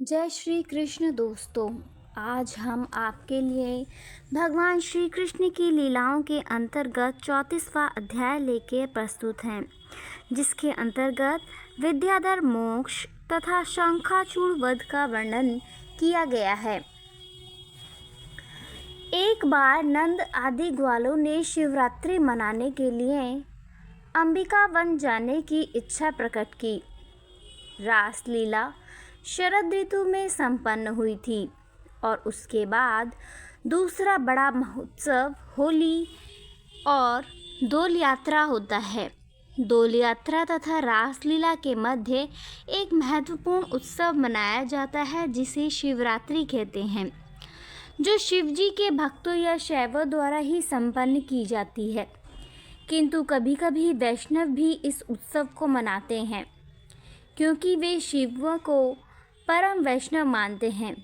जय श्री कृष्ण दोस्तों। आज हम आपके लिए भगवान श्री कृष्ण की लीलाओं के अंतर्गत 34वां अध्याय लेके प्रस्तुत हैं, जिसके अंतर्गत विद्याधर मोक्ष तथा शंखाचूड़ वध का वर्णन किया गया है। एक बार नंद आदि ग्वालों ने शिवरात्रि मनाने के लिए अंबिका वन जाने की इच्छा प्रकट की। रासलीला शरद ऋतु में संपन्न हुई थी और उसके बाद दूसरा बड़ा महोत्सव होली और डोल यात्रा होता है। डोल यात्रा तथा रासलीला के मध्य एक महत्वपूर्ण उत्सव मनाया जाता है जिसे शिवरात्रि कहते हैं, जो शिवजी के भक्तों या शैवों द्वारा ही संपन्न की जाती है। किंतु कभी कभी वैष्णव भी इस उत्सव को मनाते हैं, क्योंकि वे शिव को परम वैष्णव मानते हैं।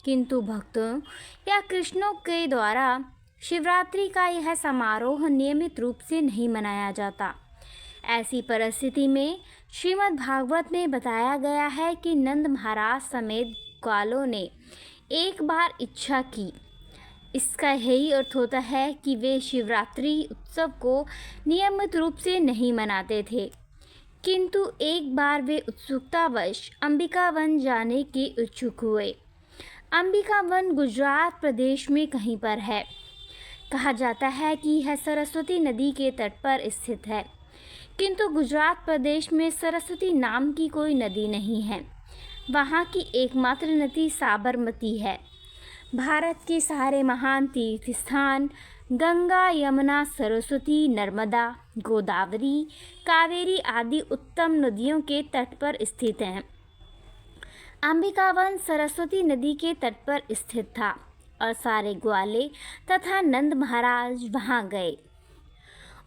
किंतु भक्तों या कृष्णों के द्वारा शिवरात्रि का यह समारोह नियमित रूप से नहीं मनाया जाता। ऐसी परिस्थिति में श्रीमद् भागवत में बताया गया है कि नंद महाराज समेत ग्वालों ने एक बार इच्छा की। इसका यही अर्थ होता है कि वे शिवरात्रि उत्सव को नियमित रूप से नहीं मनाते थे, किंतु एक बार वे उत्सुकतावश अंबिका वन जाने के इच्छुक हुए। अंबिका वन गुजरात प्रदेश में कहीं पर है। कहा जाता है कि यह सरस्वती नदी के तट पर स्थित है, किंतु गुजरात प्रदेश में सरस्वती नाम की कोई नदी नहीं है। वहाँ की एकमात्र नदी साबरमती है। भारत के सारे महान तीर्थ स्थान गंगा, यमुना, सरस्वती, नर्मदा, गोदावरी, कावेरी आदि उत्तम नदियों के तट पर स्थित हैं। अंबिका वन सरस्वती नदी के तट पर स्थित था और सारे ग्वाले तथा नंद महाराज वहां गए।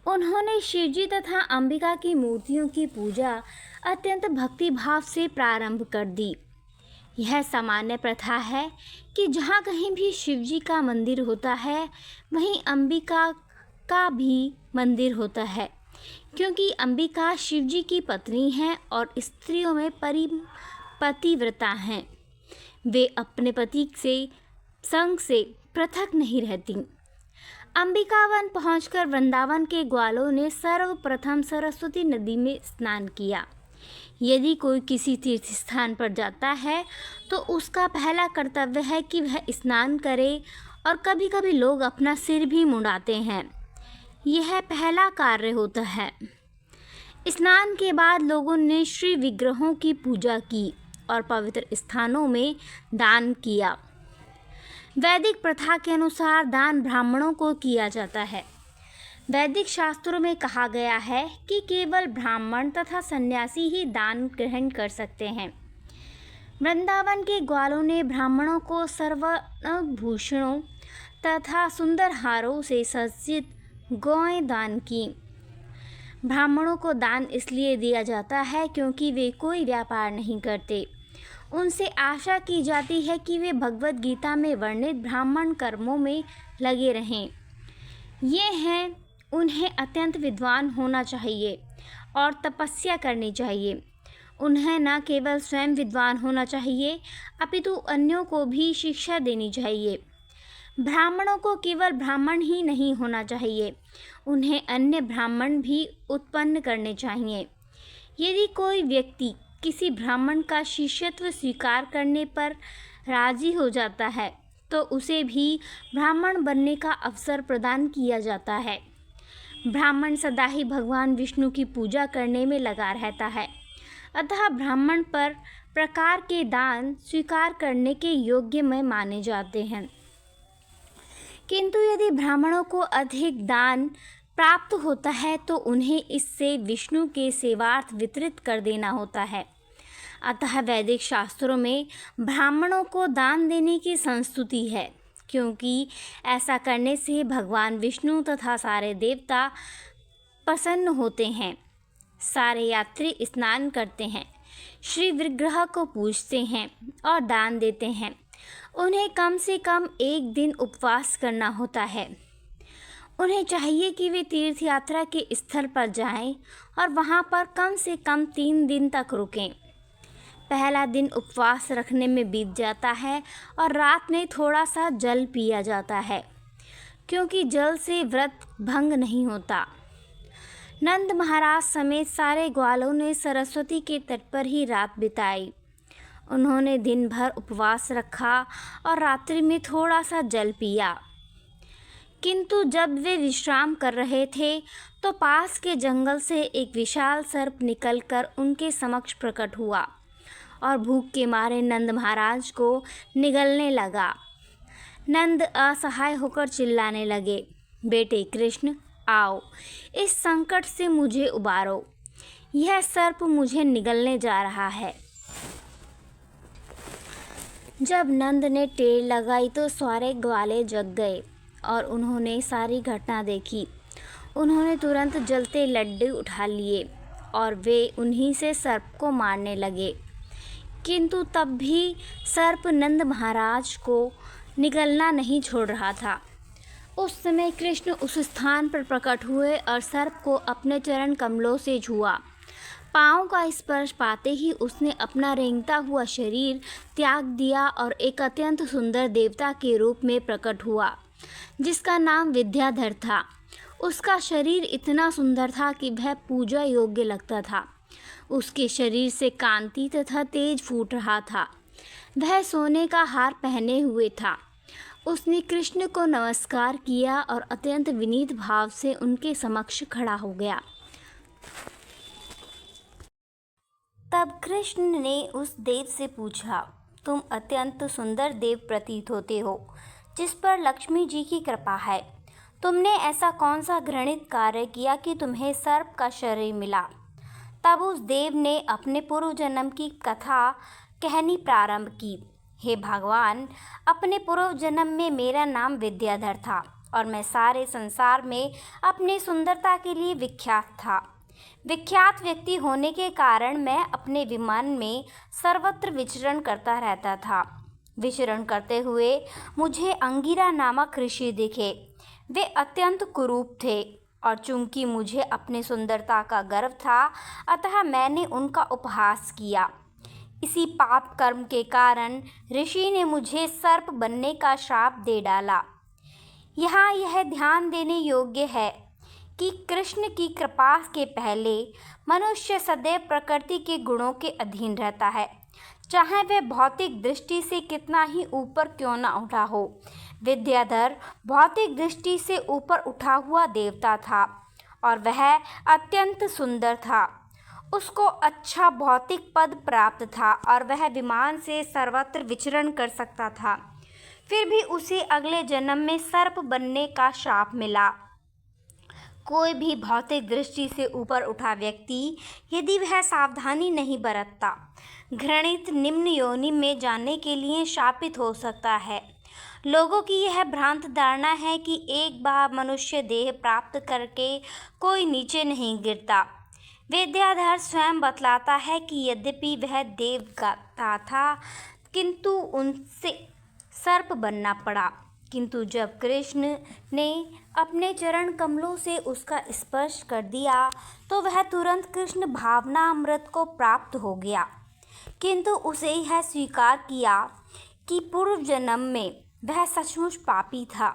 उन्होंने शिवजी तथा अंबिका की मूर्तियों की पूजा अत्यंत भक्तिभाव से प्रारंभ कर दी। यह सामान्य प्रथा है कि जहाँ कहीं भी शिवजी का मंदिर होता है, वहीं अंबिका का भी मंदिर होता है, क्योंकि अंबिका शिवजी की पत्नी हैं और स्त्रियों में पतिव्रता हैं। वे अपने पति से संग से पृथक नहीं रहती। अंबिका वन पहुंचकर वृंदावन के ग्वालों ने सर्वप्रथम सरस्वती नदी में स्नान किया। यदि कोई किसी तीर्थ स्थान पर जाता है तो उसका पहला कर्तव्य है कि वह स्नान करे, और कभी कभी लोग अपना सिर भी मुंडाते हैं। यह पहला कार्य होता है। स्नान के बाद लोगों ने श्री विग्रहों की पूजा की और पवित्र स्थानों में दान किया। वैदिक प्रथा के अनुसार दान ब्राह्मणों को किया जाता है। वैदिक शास्त्रों में कहा गया है कि केवल ब्राह्मण तथा सन्यासी ही दान ग्रहण कर सकते हैं। वृंदावन के ग्वालों ने ब्राह्मणों को सर्वाभूषणों तथा सुंदर हारों से सज्जित गौएं दान की। ब्राह्मणों को दान इसलिए दिया जाता है क्योंकि वे कोई व्यापार नहीं करते। उनसे आशा की जाती है कि वे भगवद गीता में वर्णित ब्राह्मण कर्मों में लगे रहें। ये हैं, उन्हें अत्यंत विद्वान होना चाहिए और तपस्या करनी चाहिए। उन्हें न केवल स्वयं विद्वान होना चाहिए, अपितु अन्यों को भी शिक्षा देनी चाहिए। ब्राह्मणों को केवल ब्राह्मण ही नहीं होना चाहिए, उन्हें अन्य ब्राह्मण भी उत्पन्न करने चाहिए। यदि कोई व्यक्ति किसी ब्राह्मण का शिष्यत्व स्वीकार करने पर राजी हो जाता है तो उसे भी ब्राह्मण बनने का अवसर प्रदान किया जाता है। ब्राह्मण सदा ही भगवान विष्णु की पूजा करने में लगा रहता है, अतः ब्राह्मण पर प्रकार के दान स्वीकार करने के योग्य में माने जाते हैं। किंतु यदि ब्राह्मणों को अधिक दान प्राप्त होता है तो उन्हें इससे विष्णु के सेवार्थ वितरित कर देना होता है। अतः वैदिक शास्त्रों में ब्राह्मणों को दान देने की संस्तुति है, क्योंकि ऐसा करने से भगवान विष्णु तथा सारे देवता प्रसन्न होते हैं। सारे यात्री स्नान करते हैं, श्री विग्रह को पूजते हैं और दान देते हैं। उन्हें कम से कम एक दिन उपवास करना होता है। उन्हें चाहिए कि वे तीर्थ यात्रा के स्थल पर जाएं और वहां पर कम से कम 3 दिन तक रुकें। पहला दिन उपवास रखने में बीत जाता है और रात में थोड़ा सा जल पिया जाता है, क्योंकि जल से व्रत भंग नहीं होता। नंद महाराज समेत सारे ग्वालों ने सरस्वती के तट पर ही रात बिताई। उन्होंने दिन भर उपवास रखा और रात्रि में थोड़ा सा जल पिया। किंतु जब वे विश्राम कर रहे थे तो पास के जंगल से एक विशाल सर्प निकलकर उनके समक्ष प्रकट हुआ और भूख के मारे नंद महाराज को निगलने लगा। नंद असहाय होकर चिल्लाने लगे, बेटे कृष्ण, आओ, इस संकट से मुझे उबारो। यह सर्प मुझे निगलने जा रहा है। जब नंद ने टेर लगाई तो सारे ग्वाले जग गए और उन्होंने सारी घटना देखी। उन्होंने तुरंत जलते लड्डू उठा लिए और वे उन्हीं से सर्प को मारने लगे। किंतु तब भी सर्प नंद महाराज को निगलना नहीं छोड़ रहा था। उस समय कृष्ण उस स्थान पर प्रकट हुए और सर्प को अपने चरण कमलों से छुआ। पाँव का स्पर्श पाते ही उसने अपना रेंगता हुआ शरीर त्याग दिया और एक अत्यंत सुंदर देवता के रूप में प्रकट हुआ, जिसका नाम विद्याधर था। उसका शरीर इतना सुंदर था कि वह पूजा योग्य लगता था। उसके शरीर से कांति तथा तेज फूट रहा था। वह सोने का हार पहने हुए था। उसने कृष्ण को नमस्कार किया और अत्यंत विनीत भाव से उनके समक्ष खड़ा हो गया। तब कृष्ण ने उस देव से पूछा, तुम अत्यंत सुंदर देव प्रतीत होते हो, जिस पर लक्ष्मी जी की कृपा है। तुमने ऐसा कौन सा घृणित कार्य किया कि तुम्हें सर्प का शरीर मिला? तब उस देव ने अपने पूर्व जन्म की कथा कहनी प्रारंभ की। हे भगवान, अपने पूर्व जन्म में मेरा नाम विद्याधर था और मैं सारे संसार में अपनी सुंदरता के लिए विख्यात था। विख्यात व्यक्ति होने के कारण मैं अपने विमान में सर्वत्र विचरण करता रहता था। विचरण करते हुए मुझे अंगिरा नामक ऋषि दिखे। वे अत्यंत कुरूप थे और चूंकि मुझे अपनी सुंदरता का गर्व था, अतः मैंने उनका उपहास किया। इसी पाप कर्म के कारण ऋषि ने मुझे सर्प बनने का श्राप दे डाला। यहाँ यह ध्यान देने योग्य है कि कृष्ण की कृपा के पहले मनुष्य सदैव प्रकृति के गुणों के अधीन रहता है, चाहे वह भौतिक दृष्टि से कितना ही ऊपर क्यों न उठा हो। विद्याधर भौतिक दृष्टि से ऊपर उठा हुआ देवता था और वह अत्यंत सुंदर था। उसको अच्छा भौतिक पद प्राप्त था और वह विमान से सर्वत्र विचरण कर सकता था। फिर भी उसे अगले जन्म में सर्प बनने का श्राप मिला। कोई भी भौतिक दृष्टि से ऊपर उठा व्यक्ति, यदि वह सावधानी नहीं बरतता, घृणित निम्न योनि में जाने के लिए शापित हो सकता है। लोगों की यह भ्रांत धारणा है कि एक बार मनुष्य देह प्राप्त करके कोई नीचे नहीं गिरता। विद्याधर स्वयं बतलाता है कि यद्यपि वह देवता था, किंतु उनसे सर्प बनना पड़ा। किंतु जब कृष्ण ने अपने चरण कमलों से उसका स्पर्श कर दिया तो वह तुरंत कृष्ण भावना अमृत को प्राप्त हो गया। किंतु उसे यह स्वीकार किया कि पूर्व जन्म में वह सचमुच पापी था।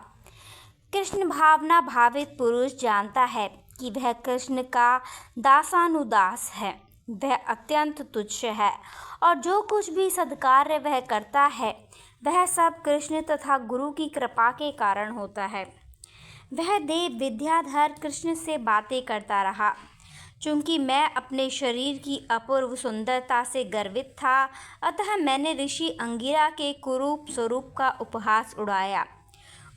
कृष्ण भावना भावित पुरुष जानता है कि वह कृष्ण का दासानुदास है। वह अत्यंत तुच्छ है और जो कुछ भी सत्कार्य वह करता है वह सब कृष्ण तथा गुरु की कृपा के कारण होता है। वह देव विद्याधर कृष्ण से बातें करता रहा। चूँकि मैं अपने शरीर की अपूर्व सुंदरता से गर्वित था, अतः मैंने ऋषि अंगिरा के कुरूप स्वरूप का उपहास उड़ाया।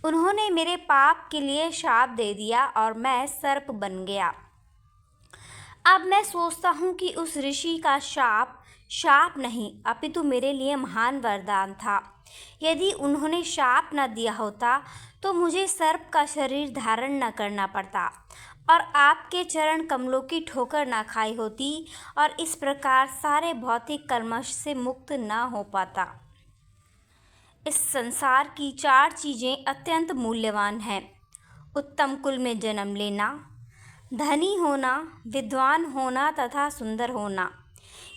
उन्होंने मेरे पाप के लिए शाप दे दिया और मैं सर्प बन गया। अब मैं सोचता हूँ कि उस ऋषि का शाप नहीं अपितु मेरे लिए महान वरदान था। यदि उन्होंने शाप न दिया होता तो मुझे सर्प का शरीर धारण न करना पड़ता और आपके चरण कमलों की ठोकर न खाई होती और इस प्रकार सारे भौतिक कल्मश से मुक्त न हो पाता। इस संसार की 4 चीज़ें अत्यंत मूल्यवान हैं। उत्तम कुल में जन्म लेना, धनी होना, विद्वान होना तथा सुंदर होना।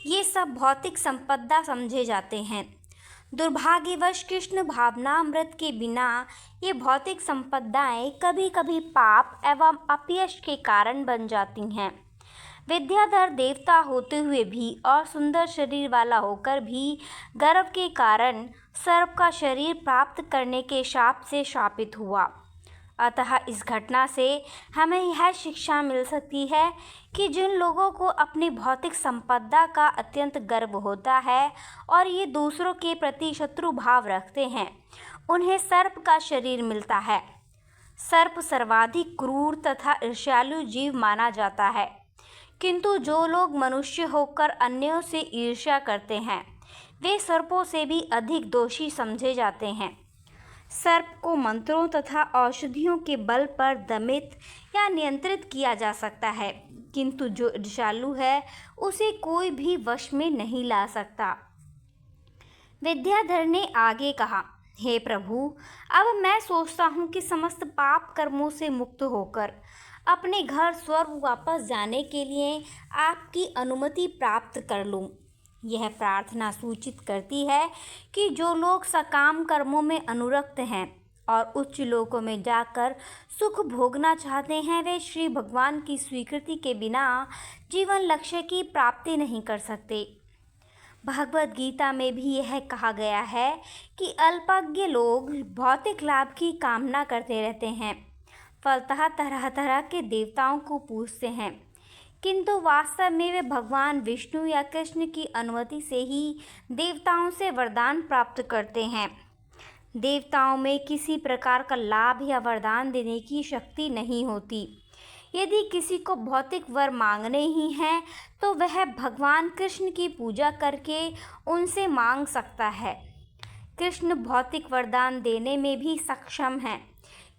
ये सब भौतिक संपदा समझे जाते हैं। दुर्भाग्यवश कृष्ण भावनामृत के बिना ये भौतिक संपदाएं कभी कभी पाप एवं अपयश के कारण बन जाती हैं। विद्याधर देवता होते हुए भी और सुंदर शरीर वाला होकर भी गर्व के कारण सर्प का शरीर प्राप्त करने के शाप से शापित हुआ। अतः इस घटना से हमें यह शिक्षा मिल सकती है कि जिन लोगों को अपनी भौतिक संपदा का अत्यंत गर्व होता है और ये दूसरों के प्रति शत्रु भाव रखते हैं, उन्हें सर्प का शरीर मिलता है। सर्प सर्वाधिक क्रूर तथा ईर्ष्यालु जीव माना जाता है, किंतु जो लोग मनुष्य होकर अन्यों से ईर्ष्या करते हैं, वे सर्पों से भी अधिक दोषी समझे जाते हैं। सर्प को मंत्रों तथा औषधियों के बल पर दमित या नियंत्रित किया जा सकता है, किंतु जो ईर्ष्यालु है उसे कोई भी वश में नहीं ला सकता। विद्याधर ने आगे कहा, हे प्रभु, अब मैं सोचता हूँ कि समस्त पाप कर्मों से मुक्त होकर अपने घर स्वर्ग वापस जाने के लिए आपकी अनुमति प्राप्त कर लूँ। यह प्रार्थना सूचित करती है कि जो लोग सकाम कर्मों में अनुरक्त हैं और उच्च लोकों में जाकर सुख भोगना चाहते हैं, वे श्री भगवान की स्वीकृति के बिना जीवन लक्ष्य की प्राप्ति नहीं कर सकते। भगवद गीता में भी यह कहा गया है कि अल्पज्ञ लोग भौतिक लाभ की कामना करते रहते हैं, फलतः तरह तरह के देवताओं को पूजते हैं, किंतु वास्तव में वे भगवान विष्णु या कृष्ण की अनुमति से ही देवताओं से वरदान प्राप्त करते हैं। देवताओं में किसी प्रकार का लाभ या वरदान देने की शक्ति नहीं होती। यदि किसी को भौतिक वर मांगने ही हैं तो वह भगवान कृष्ण की पूजा करके उनसे मांग सकता है। कृष्ण भौतिक वरदान देने में भी सक्षम हैं,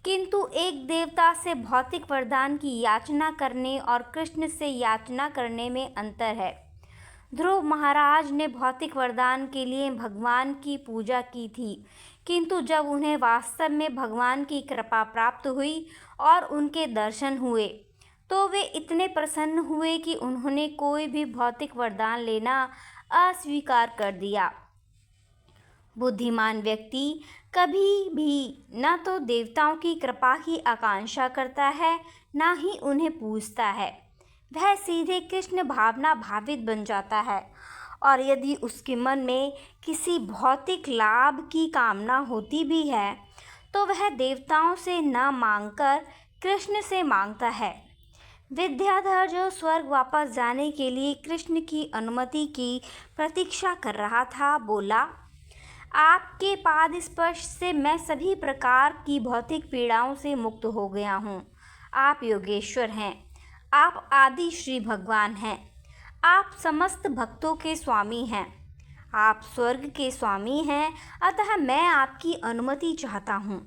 किंतु एक देवता से भौतिक वरदान की याचना करने और कृष्ण से याचना करने में अंतर है। ध्रुव महाराज ने भौतिक वरदान के लिए भगवान की पूजा की थी, किंतु जब उन्हें वास्तव में भगवान की कृपा प्राप्त हुई और उनके दर्शन हुए तो वे इतने प्रसन्न हुए कि उन्होंने कोई भी भौतिक वरदान लेना अस्वीकार कर दिया। बुद्धिमान व्यक्ति कभी भी न तो देवताओं की कृपा की आकांक्षा करता है, न ही उन्हें पूजता है। वह सीधे कृष्ण भावना भावित बन जाता है, और यदि उसके मन में किसी भौतिक लाभ की कामना होती भी है तो वह देवताओं से न मांगकर कृष्ण से मांगता है। विद्याधर, जो स्वर्ग वापस जाने के लिए कृष्ण की अनुमति की प्रतीक्षा कर रहा था, बोला, आपके पाद स्पर्श से मैं सभी प्रकार की भौतिक पीड़ाओं से मुक्त हो गया हूँ। आप योगेश्वर हैं, आप आदि श्री भगवान हैं, आप समस्त भक्तों के स्वामी हैं, आप स्वर्ग के स्वामी हैं। अतः मैं आपकी अनुमति चाहता हूँ,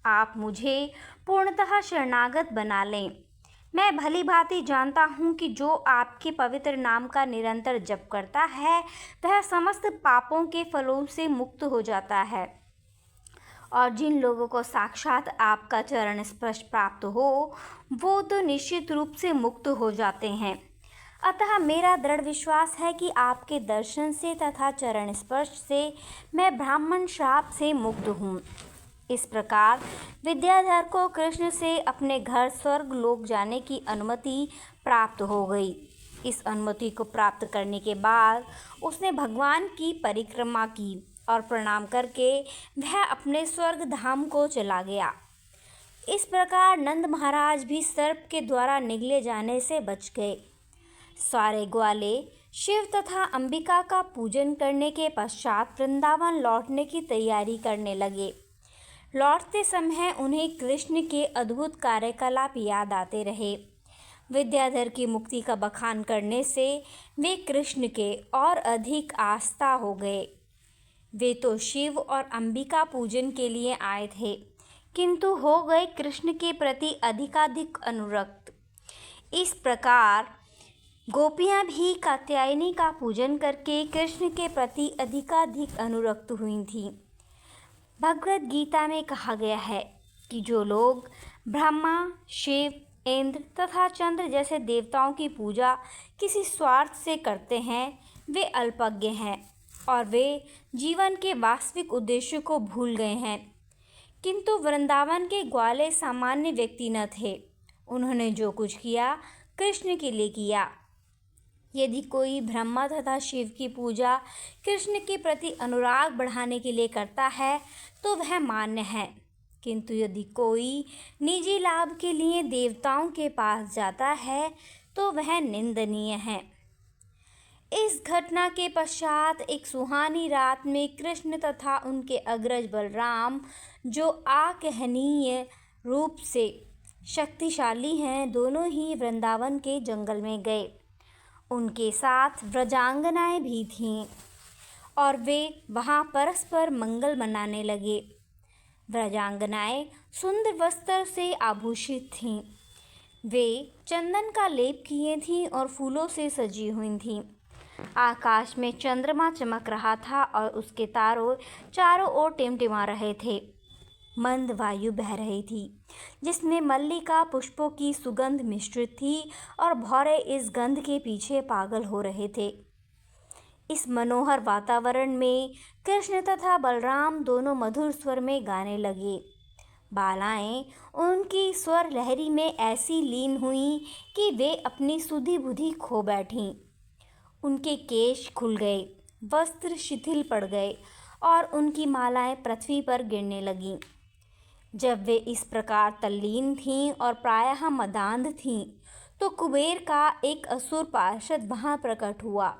आप मुझे पूर्णतः शरणागत बना लें। मैं भली भांति जानता हूँ कि जो आपके पवित्र नाम का निरंतर जप करता है वह समस्त पापों के फलों से मुक्त हो जाता है, और जिन लोगों को साक्षात आपका चरण स्पर्श प्राप्त हो वो तो निश्चित रूप से मुक्त हो जाते हैं। अतः मेरा दृढ़ विश्वास है कि आपके दर्शन से तथा चरण स्पर्श से मैं ब्राह्मण श्राप से मुक्त हूँ। इस प्रकार विद्याधर को कृष्ण से अपने घर स्वर्ग लोक जाने की अनुमति प्राप्त हो गई। इस अनुमति को प्राप्त करने के बाद उसने भगवान की परिक्रमा की और प्रणाम करके वह अपने स्वर्ग धाम को चला गया। इस प्रकार नंद महाराज भी सर्प के द्वारा निगले जाने से बच गए। सारे ग्वाले शिव तथा अंबिका का पूजन करने के पश्चात वृंदावन लौटने की तैयारी करने लगे। लौटते समय उन्हें कृष्ण के अद्भुत कार्यकलाप याद आते रहे। विद्याधर की मुक्ति का बखान करने से वे कृष्ण के और अधिक आस्था हो गए। वे तो शिव और अंबिका पूजन के लिए आए थे, किंतु हो गए कृष्ण के प्रति अधिकाधिक अनुरक्त। इस प्रकार गोपियां भी कात्यायनी का पूजन करके कृष्ण के प्रति अधिकाधिक अनुरक्त हुई थीं। भगवद गीता में कहा गया है कि जो लोग ब्रह्मा, शिव, इंद्र तथा चंद्र जैसे देवताओं की पूजा किसी स्वार्थ से करते हैं, वे अल्पज्ञ हैं और वे जीवन के वास्तविक उद्देश्य को भूल गए हैं। किंतु वृंदावन के ग्वाले सामान्य व्यक्ति न थे। उन्होंने जो कुछ किया कृष्ण के लिए किया। यदि कोई ब्रह्मा तथा शिव की पूजा कृष्ण के प्रति अनुराग बढ़ाने के लिए करता है तो वह मान्य है, किंतु यदि कोई निजी लाभ के लिए देवताओं के पास जाता है तो वह निंदनीय है। इस घटना के पश्चात एक सुहानी रात में कृष्ण तथा उनके अग्रज बलराम, जो अकहनीय रूप से शक्तिशाली हैं, दोनों ही वृंदावन के जंगल में गए। उनके साथ व्रजांगनाएं भी थीं और वे वहां परस्पर मंगल मनाने लगे। व्रजांगनाएं सुंदर वस्त्र से आभूषित थीं। वे चंदन का लेप किए थीं और फूलों से सजी हुई थीं। आकाश में चंद्रमा चमक रहा था और उसके तारों चारों ओर टिमटिमा रहे थे। मंद वायु बह रही थी जिसमें मल्लिका पुष्पों की सुगंध मिश्रित थी और भौरे इस गंध के पीछे पागल हो रहे थे। इस मनोहर वातावरण में कृष्ण तथा बलराम दोनों मधुर स्वर में गाने लगे। बालाएं उनकी स्वर लहरी में ऐसी लीन हुईं कि वे अपनी सुधि बुधि खो बैठीं। उनके केश खुल गए, वस्त्र शिथिल पड़ गए और उनकी मालाएं पृथ्वी पर गिरने लगीं। जब वे इस प्रकार तल्लीन थीं और प्रायः मदांध थीं, तो कुबेर का एक असुर पार्षद वहां प्रकट हुआ।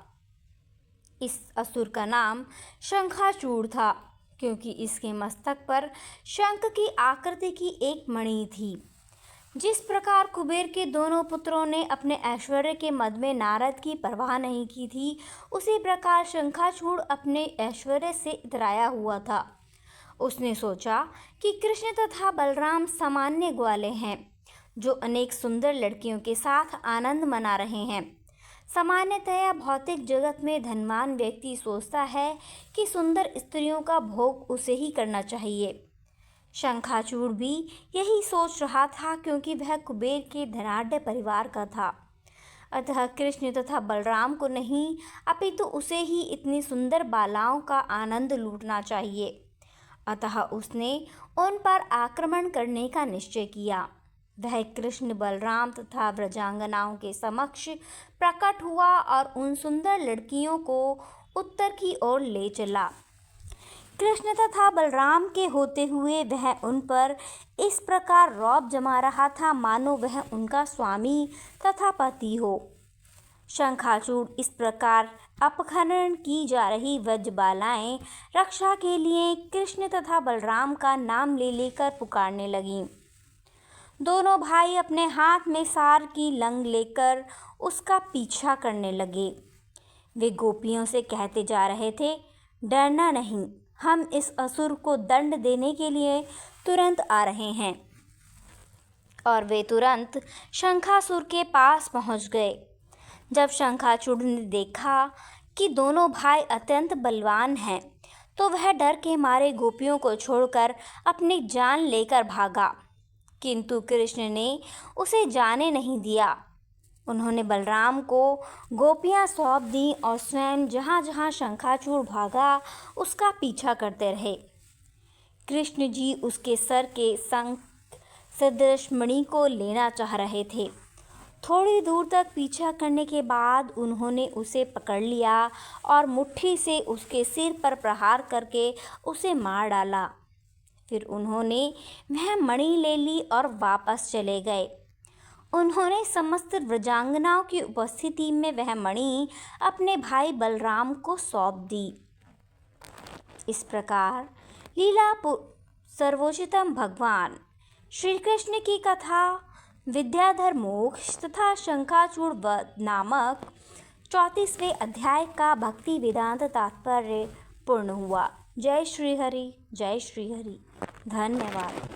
इस असुर का नाम शंखाचूड़ था, क्योंकि इसके मस्तक पर शंख की आकृति की एक मणि थी। जिस प्रकार कुबेर के दोनों पुत्रों ने अपने ऐश्वर्य के मद में नारद की परवाह नहीं की थी, उसी प्रकार शंखाचूड़ अपने ऐश्वर्य से इतराया हुआ था। उसने सोचा कि कृष्ण तथा बलराम सामान्य ग्वाले हैं, जो अनेक सुंदर लड़कियों के साथ आनंद मना रहे हैं। सामान्यतया भौतिक जगत में धनवान व्यक्ति सोचता है कि सुंदर स्त्रियों का भोग उसे ही करना चाहिए। शंखाचूड़ भी यही सोच रहा था, क्योंकि वह कुबेर के धनाढ्य परिवार का था। अतः कृष्ण तथा बलराम को नहीं, अपितु उसे ही इतनी सुंदर बालाओं का आनंद लूटना चाहिए। अतः उसने उन पर आक्रमण करने का निश्चय किया। वह कृष्ण, बलराम तथा व्रजांगनाओं के समक्ष प्रकट हुआ और उन सुंदर लड़कियों को उत्तर की ओर ले चला। कृष्ण तथा बलराम के होते हुए वह उन पर इस प्रकार रौब जमा रहा था, मानो वह उनका स्वामी तथा पति हो। शंखाचूड़ इस प्रकार अपहरण की जा रही व्रजबालाएं रक्षा के लिए कृष्ण तथा बलराम का नाम ले लेकर पुकारने लगीं। दोनों भाई अपने हाथ में सार की लंग लेकर उसका पीछा करने लगे। वे गोपियों से कहते जा रहे थे, डरना नहीं, हम इस असुर को दंड देने के लिए तुरंत आ रहे हैं। और वे तुरंत शंखासुर के पास पहुंच गए। जब शंखाचूड़ ने देखा कि दोनों भाई अत्यंत बलवान हैं, तो वह डर के मारे गोपियों को छोड़कर अपनी जान लेकर भागा, किंतु कृष्ण ने उसे जाने नहीं दिया। उन्होंने बलराम को गोपियां सौंप दी और स्वयं जहाँ जहाँ शंखाचूड़ भागा उसका पीछा करते रहे। कृष्ण जी उसके सर के शंख सदृश मणि को लेना चाह रहे थे। थोड़ी दूर तक पीछा करने के बाद उन्होंने उसे पकड़ लिया और मुट्ठी से उसके सिर पर प्रहार करके उसे मार डाला। फिर उन्होंने वह मणि ले ली और वापस चले गए। उन्होंने समस्त व्रजांगनाओं की उपस्थिति में वह मणि अपने भाई बलराम को सौंप दी। इस प्रकार लीला सर्वोच्चतम भगवान श्री कृष्ण की कथा विद्याधर मोक्ष तथा शंखाचूड़ वध नामक 34वें अध्याय का भक्ति वेदांत तात्पर्य पूर्ण हुआ। जय श्री हरि, जय श्री हरि। धन्यवाद।